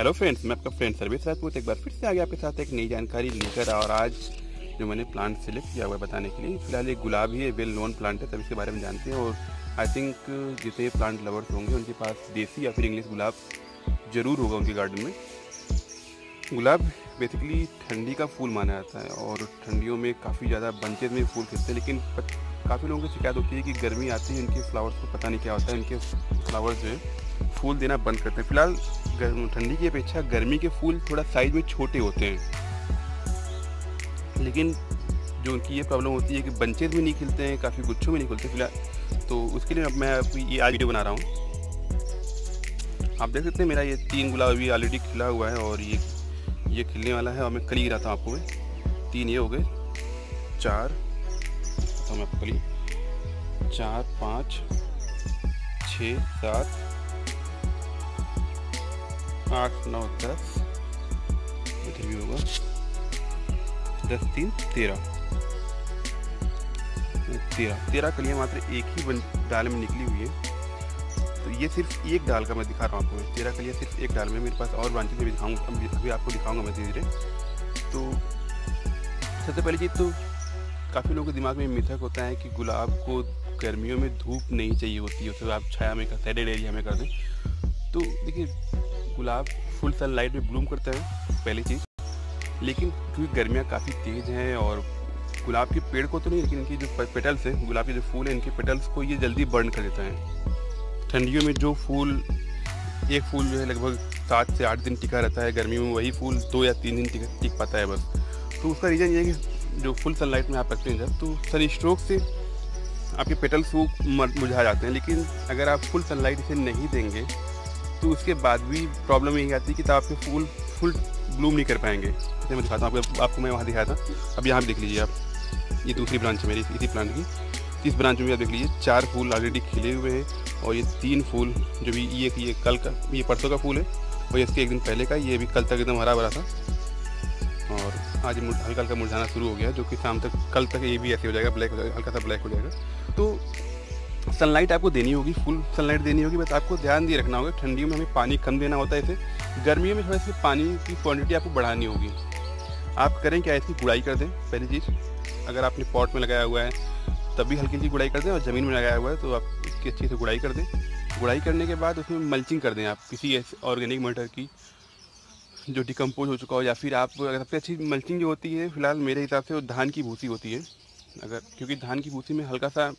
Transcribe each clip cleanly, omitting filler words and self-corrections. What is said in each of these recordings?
Hello friends, मैं आपका friend service Rajput एक बार फिर से आ गया आपके साथ एक नई जानकारी लेकर। और आज जो मैंने प्लांट सिलेक्ट किया हुआ है बताने के लिए, फिलहाल एक गुलाब ही है, वेल नोन प्लांट है, सब इसके बारे में जानते हैं। और आई थिंक जितने प्लांट लवर्स होंगे उनके पास देसी या फिर इंग्लिश गुलाब ज़रूर होगा उनके गार्डन में। गुलाब बेसिकली ठंडी का फूल माना जाता है और ठंडियों में काफ़ी ज़्यादा बंचेज में फूल खिलते हैं, लेकिन काफ़ी लोगों की शिकायत होती है कि गर्मी आती है, इनके फ्लावर्स को पता नहीं क्या होता है, इनके फ्लावर्स जो है फूल देना बंद करते हैं। फिलहाल ठंडी की अपेक्षा गर्मी के फूल थोड़ा साइज में छोटे होते हैं, लेकिन जो उनकी ये प्रॉब्लम होती है कि बंचेज में नहीं खिलते हैं, काफ़ी गुच्छों में नहीं खिलते फिलहाल। तो उसके लिए अब मैं ये आज वीडियो बना रहा हूँ। आप देख सकते हैं मेरा ये 3 गुलाब अभी ऑलरेडी खिला हुआ है और ये खिलने वाला है। और मैं कल ही गिराता हूँ आपको, मैं 3 ये हो गए, 4 तो मैं आपको कल 4 5 6 7 8 9 10 इधर भी होगा 10 3 13 कलियाँ मात्र एक ही डाल में निकली हुई है। तो ये सिर्फ एक डाल का मैं दिखा रहा हूँ आपको, 13 कलियाँ सिर्फ एक डाल में। मेरे पास और ब्रांचेस भी दिखाऊंगा, अभी आपको दिखाऊंगा मैं धीरे धीरे। तो सबसे पहली चीज़ तो काफ़ी लोगों के दिमाग में मिथक होता है कि गुलाब को गर्मियों में धूप नहीं चाहिए होती है, उसे आप छाया में शेडेड एरिया में कर दें। तो देखिए, गुलाब फुल सनलाइट में ब्लूम करता है पहली चीज़, लेकिन क्योंकि गर्मियाँ काफ़ी तेज़ हैं और गुलाब के पेड़ को तो नहीं, लेकिन इनकी जो पेटल्स हैं, गुलाब के जो फूल हैं, इनके पेटल्स को ये जल्दी बर्न कर देता है। ठंडियों में जो फूल, एक फूल जो है लगभग 7 से 8 दिन टिका रहता है, गर्मियों में वही फूल 2 या 3 दिन टिक पाता है बस। तो उसका रीज़न ये है कि जो फुल सनलाइट में आप रखते हैं जब, तो सन स्ट्रोक से आपके पेटल्स वो मुरझा जाते हैं। लेकिन अगर आप फुल सनलाइट इसे नहीं देंगे तो उसके बाद भी प्रॉब्लम यही आती है कि तब आपके फूल फुल ब्लूम नहीं कर पाएंगे। जैसे मैं दिखाता हूँ आपको मैं वहाँ दिखाया था, अब यहाँ भी देख लीजिए आप, ये दूसरी ब्रांच है मेरी इसी प्लांट की। इस ब्रांच में भी आप देख लीजिए 4 फूल ऑलरेडी खिले हुए हैं और ये 3 फूल जो भी ये कल का, ये परसों का फूल है और इसके एक दिन पहले का, ये भी कल तक एकदम हरा भरा था और आज हल्का हल्का मुरझाना शुरू हो गया, जो कि शाम तक, कल तक ये भी ऐसे हो जाएगा, ब्लैक हो जाएगा, हल्का सा ब्लैक हो जाएगा। तो सनलाइट आपको देनी होगी, फुल सनलाइट देनी होगी, बस आपको ध्यान दिए रखना होगा। ठंडियों में हमें पानी कम देना होता है इसे, गर्मियों में थोड़ा सा पानी की क्वांटिटी आपको बढ़ानी होगी। आप करें क्या, इसकी गुड़ाई कर दें पहली चीज़। अगर आपने पॉट में लगाया हुआ है तब भी हल्की सी गुड़ाई कर दें, और ज़मीन में लगाया हुआ है तो आप इसकी अच्छी से गुड़ाई कर दें। गुड़ाई करने के बाद उसमें मल्चिंग कर दें आप किसी ऐसे ऑर्गेनिक मैटर की जो डिकम्पोज हो चुका हो, या फिर आप अगर सबसे अच्छी मल्चिंग जो होती है फिलहाल मेरे हिसाब से वो धान की भूसी होती है। अगर क्योंकि धान की भूसी में हल्का सा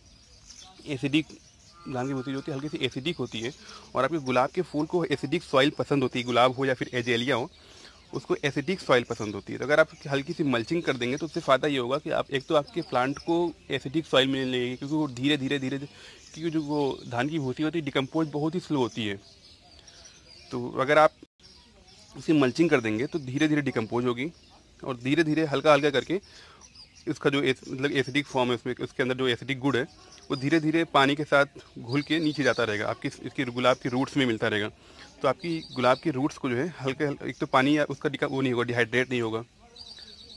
एसिडिक, धान की भूसी जो होती है हल्की सी एसिडिक होती है और आपके गुलाब के फूल को एसिडिक सॉइल पसंद होती है, गुलाब हो या फिर एजेलिया हो, उसको एसिडिक सॉइल पसंद होती है। तो अगर आप हल्की सी मल्चिंग कर देंगे तो उससे फ़ायदा ये होगा कि आप एक तो आपके प्लांट को एसिडिक सॉइल मिलने लगेगी, क्योंकि वो धीरे धीरे क्योंकि जो वो धान की भूसी होती है डिकम्पोज बहुत ही स्लो होती है। तो अगर आप उसे मल्चिंग कर देंगे तो धीरे धीरे डिकम्पोज होगी और धीरे धीरे हल्का हल्का करके इसका जो मतलब एसिडिक फॉर्म है, उसमें उसके अंदर जो एसिडिक गुड है वो धीरे धीरे पानी के साथ घुल के नीचे जाता रहेगा, आपकी इसकी गुलाब की रूट्स में मिलता रहेगा। तो आपकी गुलाब की रूट्स को जो है हल्के एक तो पानी उसका वो नहीं होगा, डिहाइड्रेट नहीं होगा।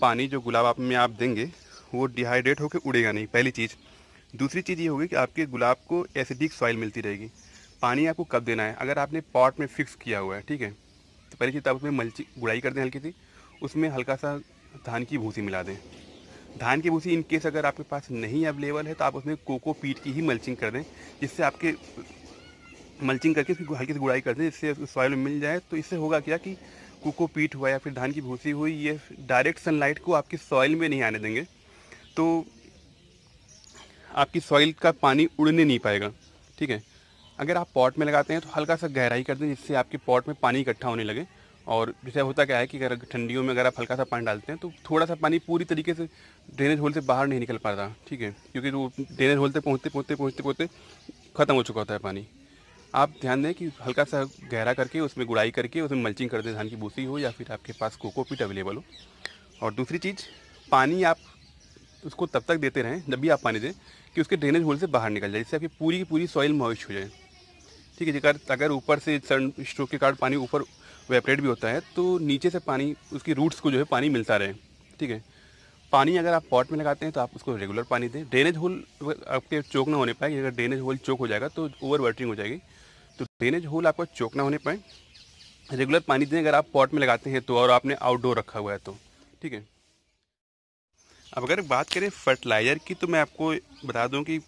पानी जो गुलाब में आप देंगे वो डिहाइड्रेट होकर उड़ेगा नहीं, पहली चीज़। दूसरी चीज़ ये होगी कि आपके गुलाब को एसिडिक सॉइल मिलती रहेगी। पानी आपको कब देना है, अगर आपने पॉट में फिक्स किया हुआ है, ठीक है, तो पहली चीज़ आप उसमें गुड़ाई कर दें हल्की सी, उसमें हल्का सा धान की भूसी मिला दें। धान की भूसी इन केस अगर आपके पास नहीं अवेलेबल है तो आप उसमें कोकोपीट की ही मल्चिंग कर दें, जिससे आपके मल्चिंग करके फिर हल्की सी गुड़ाई कर दें, जिससे सॉइल में मिल जाए। तो इससे होगा क्या कि कोकोपीट हुआ या फिर धान की भूसी हुई, ये डायरेक्ट सनलाइट को आपकी सॉइल में नहीं आने देंगे, तो आपकी सॉइल का पानी उड़ने नहीं पाएगा, ठीक है। अगर आप पॉट में लगाते हैं तो हल्का सा गहराई कर दें, जिससे आपके पॉट में पानी इकट्ठा होने लगे। और जैसे होता क्या है कि अगर ठंडियों में अगर आप हल्का सा पानी डालते हैं तो थोड़ा सा पानी पूरी तरीके से ड्रेनेज होल से बाहर नहीं निकल पाता, ठीक है, क्योंकि वो ड्रेनेज होल से पहुँचते ख़त्म हो चुका होता है पानी। आप ध्यान दें कि हल्का सा गहरा करके उसमें गुड़ाई करके उसमें मल्चिंग कर दें, धान की भूसी हो या फिर आपके पास कोकोपीट अवेलेबल हो। और दूसरी चीज़, पानी आप उसको तब तक देते रहें जब भी आप पानी दें कि उसके ड्रेनेज होल से बाहर निकल जाए, जिससे आपकी पूरी की पूरी सॉइल मॉइस्ट हो जाए, ठीक है। अगर ऊपर से सन स्ट्रोक के कारण पानी ऊपर वेपरेट भी होता है तो नीचे से पानी उसकी रूट्स को जो है पानी मिलता रहे, ठीक है। पानी अगर आप पॉट में लगाते हैं तो आप उसको रेगुलर पानी दें। ड्रेनेज होल आपके चोक ना होने पाए, अगर ड्रेनेज होल चोक हो जाएगा तो ओवर वाटरिंग हो जाएगी। तो ड्रेनेज होल आपका चोक ना होने पाए रेगुलर पानी दें अगर आप पॉट में लगाते हैं तो, और आपने आउटडोर रखा हुआ है तो, ठीक है। अब अगर बात करें फर्टिलाइज़र की, तो मैं आपको बता दूं कि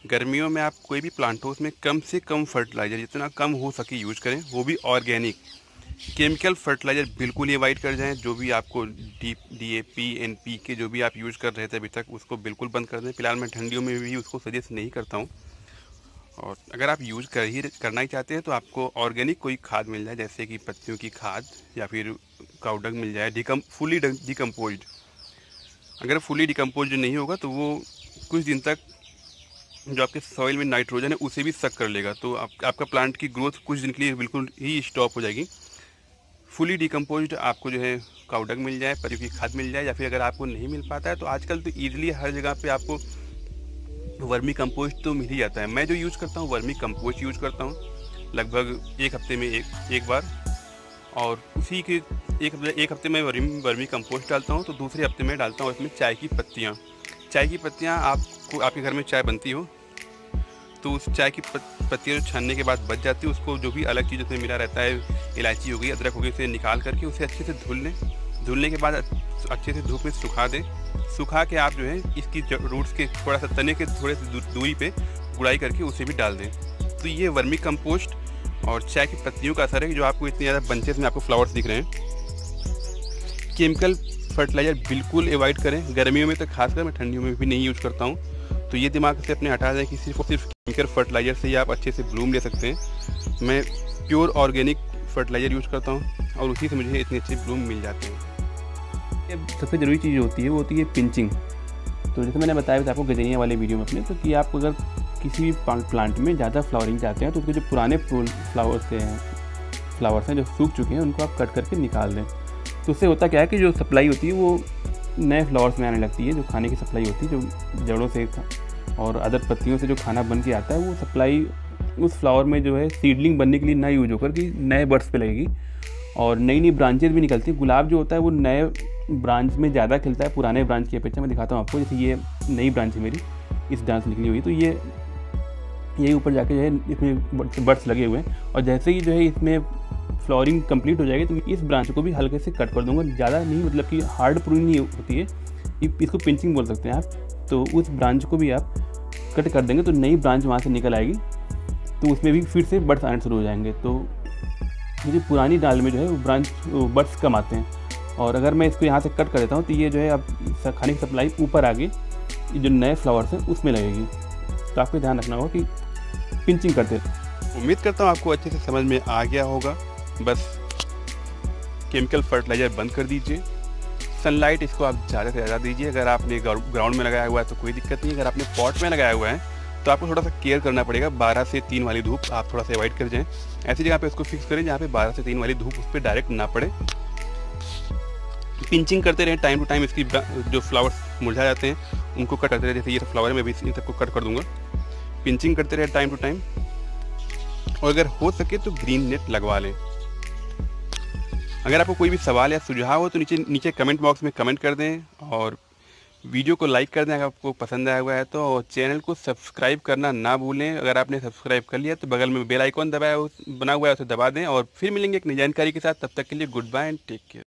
गर्मियों में आप कोई भी प्लांट हो उसमें कम से कम फर्टिलाइज़र जितना कम हो सके यूज़ करें, वो भी ऑर्गेनिक। केमिकल फर्टिलाइज़र बिल्कुल ही अवॉइड कर जाएं। जो भी आपको DAP NPK जो भी आप यूज़ कर रहे थे अभी तक, उसको बिल्कुल बंद कर दें। फिलहाल मैं ठंडियों में भी उसको सजेस्ट नहीं करता हूँ। और अगर आप यूज़ करना ही चाहते हैं तो आपको ऑर्गेनिक कोई खाद मिल जाए, जैसे कि पत्तियों की खाद या फिर काउडंग मिल जाए, फुली डिकम्पोज्ड। अगर फुली डिकम्पोज नहीं होगा तो वो कुछ दिन तक जो आपके सॉइल में नाइट्रोजन है उसे भी सक कर लेगा, तो आपका प्लांट की ग्रोथ कुछ दिन के लिए बिल्कुल ही स्टॉप हो जाएगी। फुली डिकम्पोज्ड आपको जो है काउडंग मिल जाए, पत्तियों की खाद मिल जाए, या फिर अगर आपको नहीं मिल पाता है तो आजकल तो ईजिली हर जगह पे आपको वर्मी कंपोस्ट तो मिल ही जाता है। मैं जो यूज़ करता हूँ वर्मी कंपोस्ट यूज़ करता हूँ लगभग एक हफ्ते में एक बार, और उसी के एक हफ्ते में वर्मी कंपोस्ट डालता हूँ, तो दूसरे हफ्ते में डालता हूँ इसमें चाय की पत्तियाँ। चाय की पत्तियाँ आपको आपके घर में चाय बनती हो तो उस चाय की पत्तियाँ जो छानने के बाद बच जाती है, उसको जो भी अलग चीज़ उसमें मिला रहता है, इलायची हो गई, अदरक हो गई, उसे निकाल करके उसे अच्छे से धुल लें। धुलने के बाद अच्छे से धूप में सुखा दें। सुखा के आप जो है इसकी रूट्स के थोड़ा सा तने के थोड़े से दूरी पे गुड़ाई करके उसे भी डाल दें। तो ये वर्मी कंपोस्ट और चाय की पत्तियों का असर है जो आपको इतने ज़्यादा बंचेस में आपको फ्लावर्स दिख रहे हैं। केमिकल फर्टिलाइज़र बिल्कुल अवॉइड करें, गर्मियों में तो खासकर, मैं ठंडियों में भी नहीं यूज़ करता हूँ। तो ये दिमाग से अपने हटा दें कि सिर्फ केमिकल फर्टिलाइज़र से ही आप अच्छे से ब्लूम ले सकते हैं। मैं प्योर ऑर्गेनिक फर्टिलाइज़र यूज़ करता हूँ और उसी से मुझे इतने अच्छे ब्लूम मिल जाते हैं। सबसे ज़रूरी चीज़ होती है वो होती है पिंचिंग। तो जैसे मैंने बताया था आपको गजनिया वाले वीडियो में अपने, तो कि आप अगर किसी भी प्लांट में ज़्यादा फ्लावरिंग चाहते हैं तो उसके जो पुराने फ्लावर्स हैं जो सूख चुके हैं उनको आप कट करके निकाल दें। तो उससे होता क्या है कि जो सप्लाई होती है वो नए फ्लावर्स में आने लगती है। जो खाने की सप्लाई होती है, जो जड़ों से और अदर पत्तियों से जो खाना बन के आता है, वो सप्लाई उस फ्लावर में जो है सीडलिंग बनने के लिए ना यूज होकर कि नए बर्ड्स पे लगेगी, और नई नई ब्रांचेज भी निकलती है। गुलाब जो होता है वो नए ब्रांच में ज़्यादा खिलता है पुराने ब्रांच की अपेक्षा। मैं दिखाता हूँ आपको, जैसे ये नई ब्रांच है मेरी, इस ब्रांच निकली हुई, तो ये ऊपर जाके जो है इसमें बर्ड्स लगे हुए हैं, और जैसे ही जो है इसमें फ्लावरिंग कंप्लीट हो जाएगी तो इस ब्रांच को भी हल्के से कट कर दूंगा। ज़्यादा नहीं, मतलब कि हार्ड प्रूनिंग नहीं होती है, इसको पिंचिंग बोल सकते हैं आप। तो उस ब्रांच को भी आप कट कर देंगे तो नई ब्रांच वहाँ से निकल आएगी, तो उसमें भी फिर से बर्ड्स आने शुरू हो जाएंगे। तो मुझे पुरानी डाल में जो है वो बर्ड्स कम आते हैं, और अगर मैं इसको यहाँ से कट कर देता हूँ तो ये जो है अब खाने की सप्लाई ऊपर आगे जो नए फ्लावर्स हैं उसमें लगेगी। तो आपको ध्यान रखना होगा कि पिंचिंग करते हैं। उम्मीद करता हूँ आपको अच्छे से समझ में आ गया होगा। बस केमिकल फर्टिलाइज़र बंद कर दीजिए, सनलाइट इसको आप ज़्यादा से ज़्यादा दीजिए। अगर आपने ग्राउंड में लगाया हुआ है तो कोई दिक्कत नहीं, अगर आपने पॉट में लगाया हुआ है तो आपको थोड़ा सा केयर करना पड़ेगा। 12 से 3 वाली धूप आप थोड़ा सा अवॉइड कर जाएँ। ऐसी जगह पे इसको फिक्स करें जहाँ पे 12 से 3 वाली धूप उस पर डायरेक्ट ना पड़े। पिंचिंग करते रहें टाइम टू टाइम। इसकी जो फ्लावर्स मुरझा जाते हैं उनको कट करते रहे, जैसे ये फ्लावर है मैं भी इन सबको कट कर दूंगा। पिंचिंग करते रहे टाइम टू टाइम, और अगर हो सके तो ग्रीन नेट लगवा लें। अगर आपको कोई भी सवाल या सुझाव हो तो नीचे कमेंट बॉक्स में कमेंट कर दें, और वीडियो को लाइक कर दें अगर आपको पसंद आया हुआ है तो, और चैनल को सब्सक्राइब करना ना भूलें। अगर आपने सब्सक्राइब कर लिया तो बगल में बेल आइकॉन बना हुआ है उसे दबा दें, और फिर मिलेंगे एक नई जानकारी के साथ। तब तक के लिए good bye and take care.